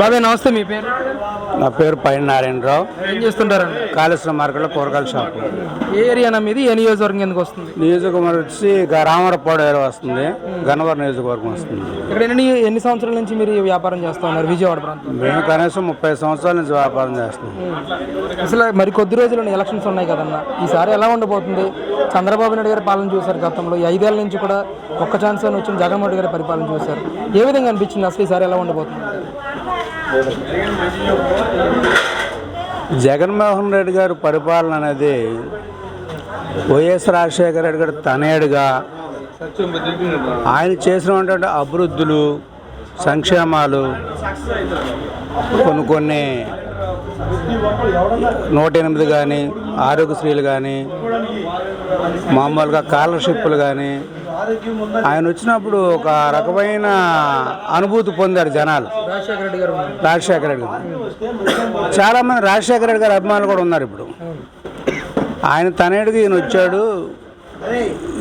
బాబాయ్ నమస్తే, మీ పేరు? నా పేరు పైన నారాయణరావు. ఏం చేస్తుంటారండి? కాళేశ్వరం మార్కెట్లో కూరగాయల షాపు. ఏ ఏరియానా మీది? ఏ నియోజకవర్గం ఎందుకు వస్తుంది? నియోజకవర్గం వచ్చి రామవరపాడు ఏరియా వస్తుంది, గన్నవరం నియోజకవర్గం వస్తుంది. ఇక్కడ ఎన్ని సంవత్సరాల నుంచి మీరు ఈ వ్యాపారం చేస్తూ ఉన్నారు విజయవాడ ప్రాంతం? మేము కనీసం 30 సంవత్సరాల నుంచి వ్యాపారం చేస్తున్నాం. అసలు మరి కొద్ది రోజుల్లో ఎలక్షన్స్ ఉన్నాయి కదన్నా, ఈసారి ఎలా ఉండబోతుంది? చంద్రబాబు నాయుడు గారి పాలన చూశారు గతంలో, ఈ 5 ఏళ్ల నుంచి కూడా ఒక్క ఛాన్స్ అని వచ్చిన జగన్మోహన్ రెడ్డి గారి పరిపాలన చూశారు. ఏ విధంగా అనిపించింది అసలు ఈసారి ఎలా ఉండబోతుంది? జగన్మోహన్ రెడ్డి గారి పరిపాలన అనేది వైఎస్ రాజశేఖర రెడ్డి గారు తనయుడుగా ఆయన చేసినటువంటి అభివృద్ధులు, సంక్షేమాలు, కొన్ని 108 కానీ, ఆరోగ్యశ్రీలు కానీ, మామూలుగా స్కాలర్షిప్లు కానీ, ఆయన వచ్చినప్పుడు ఒక రకమైన అనుభూతి పొందారు జనాలు. రాజశేఖర రెడ్డి గారు చాలామంది రాజశేఖర రెడ్డి గారి అభిమానులు కూడా ఉన్నారు. ఇప్పుడు ఆయన తనయుడికి ఈయన వచ్చాడు,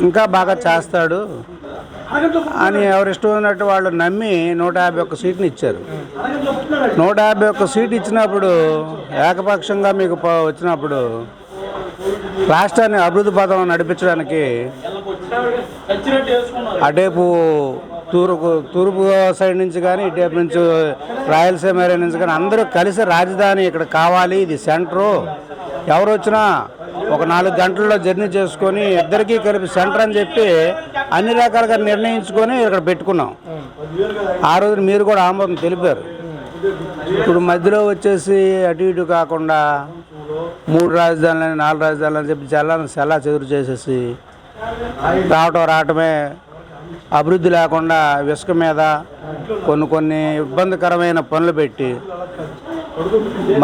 ఇంకా బాగా చేస్తాడు అని ఎవరిష్టం ఉన్నట్టు వాళ్ళు నమ్మి 151 సీట్ని ఇచ్చారు. 151 సీట్ ఇచ్చినప్పుడు ఏకపక్షంగా మీకు వచ్చినప్పుడు రాష్ట్రాన్ని అభివృద్ధి పథం నడిపించడానికి అటేపు తూర్పు సైడ్ నుంచి కానీ, ఇటేపు నుంచి రాయలసీమ ఏరియా నుంచి కానీ అందరూ కలిసి రాజధాని ఇక్కడ కావాలి, ఇది సెంటరు, ఎవరు వచ్చినా ఒక 4 గంటల్లో జర్నీ చేసుకొని ఇద్దరికీ కలిపి సెంటర్ అని చెప్పి అన్ని రకాలుగా నిర్ణయించుకొని ఇక్కడ పెట్టుకున్నాం. ఆ రోజు మీరు కూడా ఆమోదం తెలిపారు. ఇప్పుడు మధ్యలో వచ్చేసి అటు ఇటు కాకుండా 3 రాజధానులని 4 రాజధానులు అని చెప్పి సెల్లా చెదురు చేసేసి రావటమే, అభివృద్ధి లేకుండా ఇసుక మీద కొన్ని ఇబ్బందికరమైన పనులు పెట్టి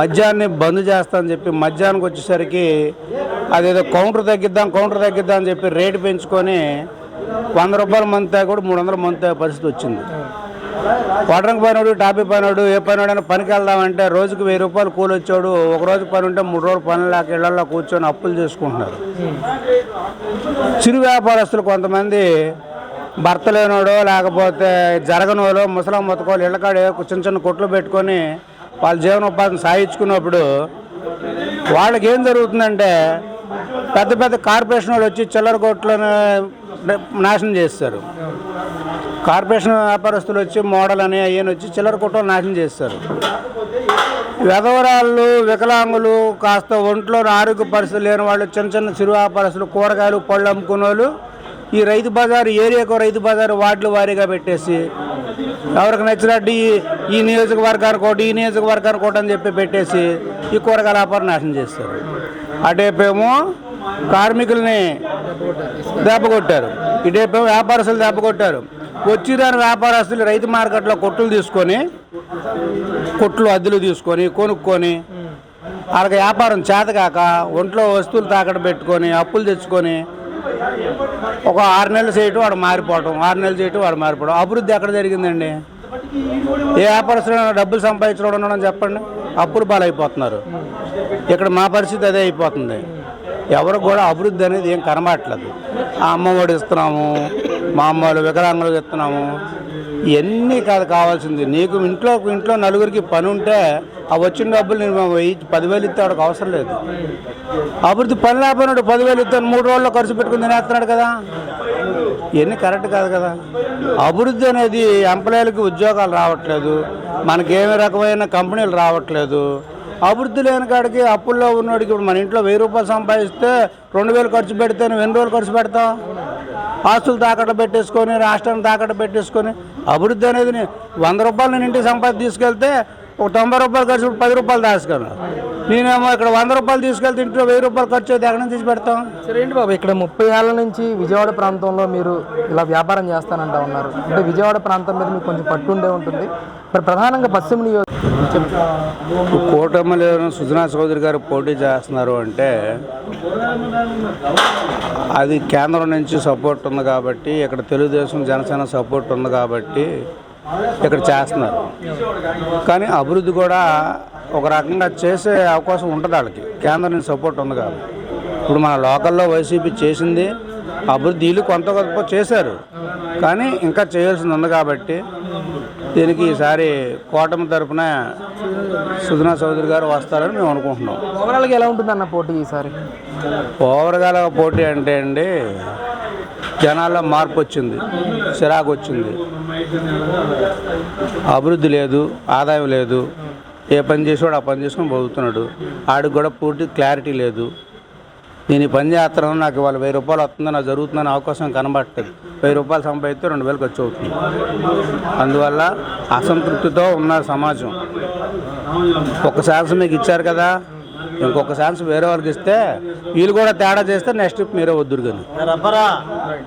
మద్యాన్ని బంద్ చేస్తామని చెప్పి మద్యానికి వచ్చేసరికి అదేదో కౌంటర్ తగ్గిద్దాం అని చెప్పి రేటు పెంచుకొని 100 రూపాయల మంది కూడా 300 మంది పరిస్థితి వచ్చింది. క్వార్టర్కి పైనోడు, టాపీ పైనోడు, ఏ పైనోడైనా పనికి వెళ్దామంటే రోజుకి 1000 రూపాయలు కూలి వచ్చాడు. ఒక రోజు పని ఉంటే 3 రోజులు పని లేక ఇళ్లలో కూర్చొని అప్పులు చేసుకుంటున్నారు. చిరు వ్యాపారస్తులు కొంతమంది భర్త లేనోడో లేకపోతే జరగనోలో ముసలం మొత్తకోళ్ళు ఇళ్ళకాడే చిన్న కొట్లు పెట్టుకొని వాళ్ళ జీవనోపాధిని సాగించుకున్నప్పుడు వాళ్ళకి ఏం జరుగుతుందంటే పెద్ద కార్పొరేషన్ వాళ్ళు వచ్చి చిల్లర కొట్లను నాశనం చేస్తారు. కార్పొరేషన్ వ్యాపారస్తులు వచ్చి మోడల్ అని అయ్యని వచ్చి చిల్లర కొట్టలు నాశనం చేస్తారు. విధవరాళ్ళు, వికలాంగులు, కాస్త ఒంట్లో ఆరోగ్య పరిస్థితులు లేని వాళ్ళు, చిన్న చిరు వ్యాపారస్తులు, కూరగాయలు, పళ్ళు అమ్ముకునే వాళ్ళు ఈ రైతు బజారు ఏరియాకు రైతు బజారు వార్డులు వారీగా పెట్టేసి ఎవరికి నచ్చినట్టు ఈ నియోజకవర్గానికి ఒకటి, ఈ నియోజకవర్గానికి ఒకటి అని చెప్పి పెట్టేసి ఈ కూరగాయల వ్యాపారం నాశనం చేస్తారు. అటేపేమో కార్మికుల్ని దెబ్బకొట్టారు, ఇటేపేమో వ్యాపారస్తులు దెబ్బకొట్టారు. వచ్చిరాని వ్యాపారస్తులు రైతు మార్కెట్లో కొట్లు అద్దెలు తీసుకొని కొనుక్కొని వాళ్ళకి వ్యాపారం చేతకాక ఒంట్లో వస్తువులు తాకట్టు పెట్టుకొని అప్పులు తెచ్చుకొని ఒక 6 నెలలు చేయటం వాడు మారిపోవటం, 6 నెలలు చేయటం వాడు మారిపోవడం. అభివృద్ధి ఎక్కడ జరిగిందండి? ఏ వ్యాపారస్తులు డబ్బులు సంపాదించడం ఉండడం చెప్పండి, అప్పులు పాలైపోతున్నారు. ఇక్కడ మా పరిస్థితి అదే అయిపోతుంది. ఎవరికి కూడా అభివృద్ధి అనేది ఏం కనబడట్లేదు. ఆ అమ్మఒడి ఇస్తున్నాము, మా అమ్మలు వికలాంగులకు ఇస్తున్నాము, ఇవన్నీ కాదు కావాల్సింది. నీకు ఇంట్లో నలుగురికి పని ఉంటే ఆ వచ్చిన డబ్బులు నేను 10,000 ఇస్తే వాడికి అవసరం లేదు. అభివృద్ధి పని లేకపోయినాడు 10,000 ఇస్తాను 3 రోజుల్లో ఖర్చు పెట్టుకుని తినేస్తున్నాడు కదా. ఇవన్నీ కరెక్ట్ కాదు కదా. అభివృద్ధి అనేది ఎంప్లాయీలకి ఉద్యోగాలు రావట్లేదు, మనకేమి రకమైన కంపెనీలు రావట్లేదు. అభివృద్ధి లేని కాడికి అప్పుల్లో ఉన్నవాడికి ఇప్పుడు మన ఇంట్లో 1000 రూపాయలు సంపాదిస్తే 2,000 ఖర్చు పెడితే నువ్వు ఎన్ని రోజులు ఖర్చు పెడతావు? ఆస్తులు తాకట్టు పెట్టేసుకొని, రాష్ట్రాన్ని తాకట్టు పెట్టేసుకొని అభివృద్ధి అనేది 100 రూపాయలు నేను ఇంటికి సంపాదించి తీసుకెళ్తే ఒక 90 రూపాయలు ఖర్చు 10 రూపాయలు దాచుకున్నాను. నేనేమో ఇక్కడ 100 రూపాయలు తీసుకెళ్తే ఇంట్లో 1000 రూపాయలు ఖర్చు అయితే ఎక్కడ నుంచి తీసి పెడతాం? సరే ఏంటి బాబు, ఇక్కడ 30 ఏళ్ల నుంచి విజయవాడ ప్రాంతంలో మీరు ఇలా వ్యాపారం చేస్తానంటా ఉన్నారు. అంటే విజయవాడ ప్రాంతం మీద మీకు కొంచెం పట్టుండే ఉంటుంది. మరి ప్రధానంగా పశ్చిమ కూటమిలో సుజనా చౌదరి గారు పోటీ చేస్తున్నారు అంటే అది కేంద్రం నుంచి సపోర్ట్ ఉంది కాబట్టి, ఇక్కడ తెలుగుదేశం జనసేన సపోర్ట్ ఉంది కాబట్టి ఇక్కడ చేస్తున్నారు. కానీ అభివృద్ధి కూడా ఒక రకంగా చేసే అవకాశం ఉంటుంది వాళ్ళకి, కేంద్రం నుంచి సపోర్ట్ ఉంది కాబట్టి. ఇప్పుడు మన లోకల్లో వైసీపీ చేసింది అభివృద్ధి కొంత గొప్ప చేశారు, కానీ ఇంకా చేయాల్సింది ఉంది కాబట్టి దీనికి ఈసారి కూటమి తరపున సుజనా చౌదరి గారు వస్తారని మేము అనుకుంటున్నాం. ఓవరాల్గా ఎలా ఉంటుంది అన్న పోటీ ఈసారి? ఓవర్గా పోటీ అంటే అండి, జనాల్లో మార్పు వచ్చింది, చిరాకు వచ్చింది, అభివృద్ధి లేదు, ఆదాయం లేదు, ఏ పని చేసేవాడు ఆ పని చేసుకొని బతుకుతున్నాడు. ఆడికి కూడా పూర్తి క్లారిటీ లేదు. నేను ఈ పని చేస్తున్నాను, నాకు ఇవాళ 1000 రూపాయలు వస్తుందో నాకు జరుగుతుందని అవకాశం కనబట్టలేదు. 1000 రూపాయలు సంపాదిస్తే 2000 ఖర్చు అవుతుంది. అందువల్ల అసంతృప్తితో ఉన్న సమాజం. ఒక ఛాన్స్ మీకు ఇచ్చారు కదా, ఇంకొక ఛాన్స్ వేరే వాళ్ళకి ఇస్తే వీళ్ళు కూడా తేడా చేస్తే నెక్స్ట్ మీరే వద్దురు కానీ.